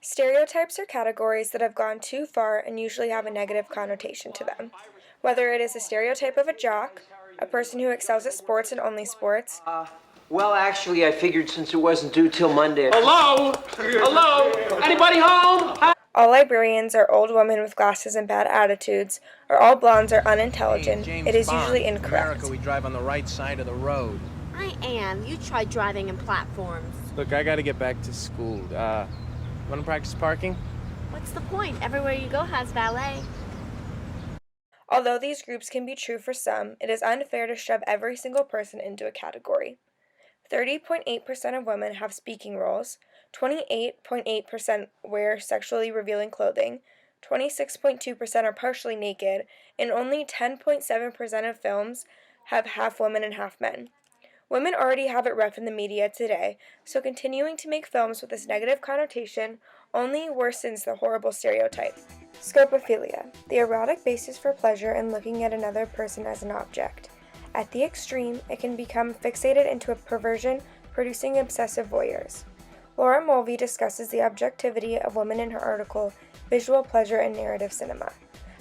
Stereotypes are categories that have gone too far and usually have a negative connotation to them. Whether it is a stereotype of a jock, a person who excels at sports and only sports. Well, actually, I figured since it wasn't due till Monday. Hello? Hello? Anybody home? All librarians are old women with glasses and bad attitudes, or all blondes are unintelligent. Hey, It is Bond. usually In incorrect. America, we drive on the right side of the road. I am. You try driving in platforms. Look, I gotta get back to school. Wanna practice parking? What's the point? Everywhere you go has valet. Although these groups can be true for some, it is unfair to shove every single person into a category. 30.8% of women have speaking roles, 28.8% wear sexually revealing clothing, 26.2% are partially naked, and only 10.7% of films have half women and half men. Women already have it rough in the media today, so continuing to make films with this negative connotation only worsens the horrible stereotype. Scopophilia, the erotic basis for pleasure in looking at another person as an object. At the extreme, it can become fixated into a perversion, producing obsessive voyeurs. Laura Mulvey discusses the objectivity of women in her article, Visual Pleasure in Narrative Cinema.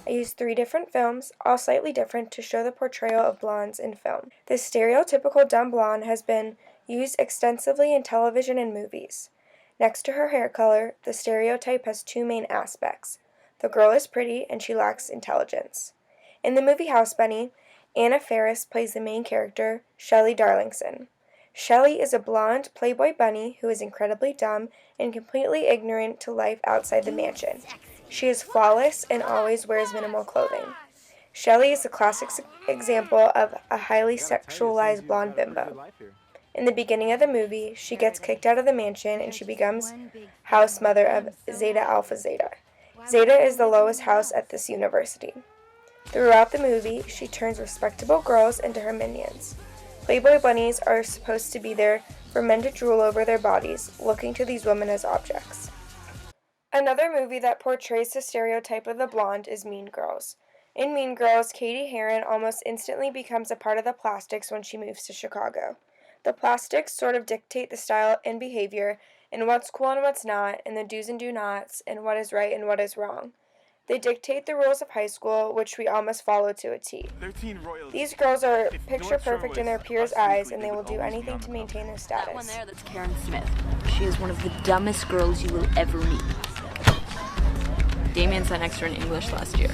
I used 3 different films, all slightly different, to show the portrayal of blondes in film. This stereotypical dumb blonde has been used extensively in television and movies. Next to her hair color, the stereotype has 2 main aspects. The girl is pretty and she lacks intelligence. In the movie House Bunny, Anna Faris plays the main character, Shelley Darlingson. Shelley is a blonde Playboy bunny who is incredibly dumb and completely ignorant to life outside the mansion. She is flawless and always wears minimal clothing. Shelley is a classic example of a highly sexualized blonde bimbo. In the beginning of the movie, she gets kicked out of the mansion and she becomes house mother of Zeta Alpha Zeta. Zeta is the lowest house at this university. Throughout the movie, she turns respectable girls into her minions. Playboy bunnies are supposed to be there for men to drool over their bodies, looking to these women as objects. Another movie that portrays the stereotype of the blonde is Mean Girls. In Mean Girls, Katie Heron almost instantly becomes a part of the Plastics when she moves to Chicago. The Plastics sort of dictate the style and behavior, and what's cool and what's not, and the do's and do-nots, and what is right and what is wrong. They dictate the rules of high school, which we all must follow to a T. These girls are picture perfect in their peers' eyes, and they will do anything to maintain their status. That one there, that's Karen Smith. She is one of the dumbest girls you will ever meet. Damien sat next to her in English last year.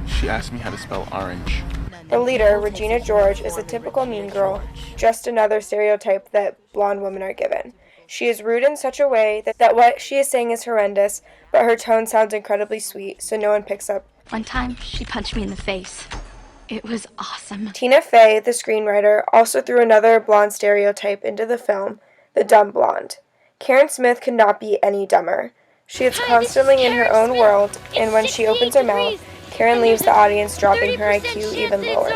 She asked me how to spell orange. The leader, Regina George, is a typical mean girl, just another stereotype that blonde women are given. She is rude in such a way that what she is saying is horrendous, but her tone sounds incredibly sweet, so no one picks up. One time, she punched me in the face. It was awesome. Tina Fey, the screenwriter, also threw another blonde stereotype into the film, the dumb blonde. Karen Smith could not be any dumber. She is constantly in her own world, and when she opens her mouth, Karen leaves the audience, dropping her IQ even lower.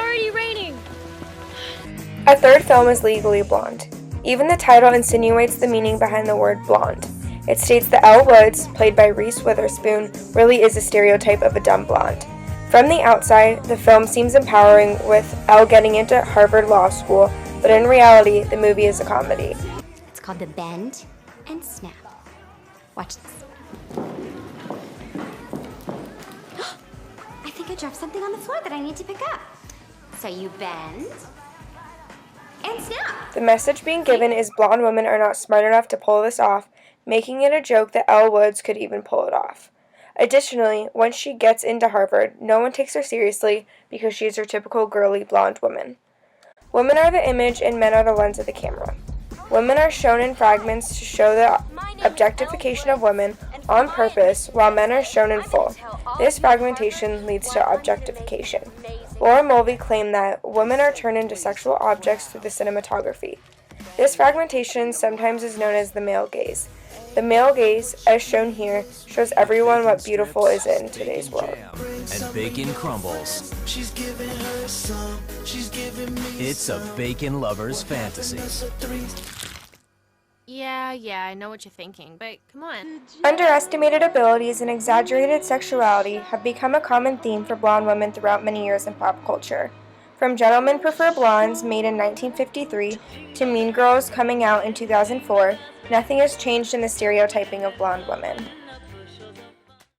A third film is Legally Blonde. Even the title insinuates the meaning behind the word blonde. It states that Elle Woods, played by Reese Witherspoon, really is a stereotype of a dumb blonde. From the outside, the film seems empowering, with Elle getting into Harvard Law School, but in reality, the movie is a comedy. It's called the bend and snap. Watch this. I think I dropped something on the floor that I need to pick up. So you bend and snap. The message being given is blonde women are not smart enough to pull this off, making it a joke that Elle Woods could even pull it off. Additionally, once she gets into Harvard, no one takes her seriously because she is your typical girly blonde woman. Women are the image and men are the lens of the camera. Women are shown in fragments to show the objectification of women on purpose, while men are shown in full. This fragmentation leads to objectification. Laura Mulvey claimed that women are turned into sexual objects through the cinematography. This fragmentation sometimes is known as the male gaze. The male gaze, as shown here, shows everyone what beautiful is in today's world. And bacon crumbles. It's a bacon lover's fantasy. Yeah, I know what you're thinking, but come on. Underestimated abilities and exaggerated sexuality have become a common theme for blonde women throughout many years in pop culture. From Gentlemen Prefer Blondes, made in 1953, to Mean Girls coming out in 2004, nothing has changed in the stereotyping of blonde women.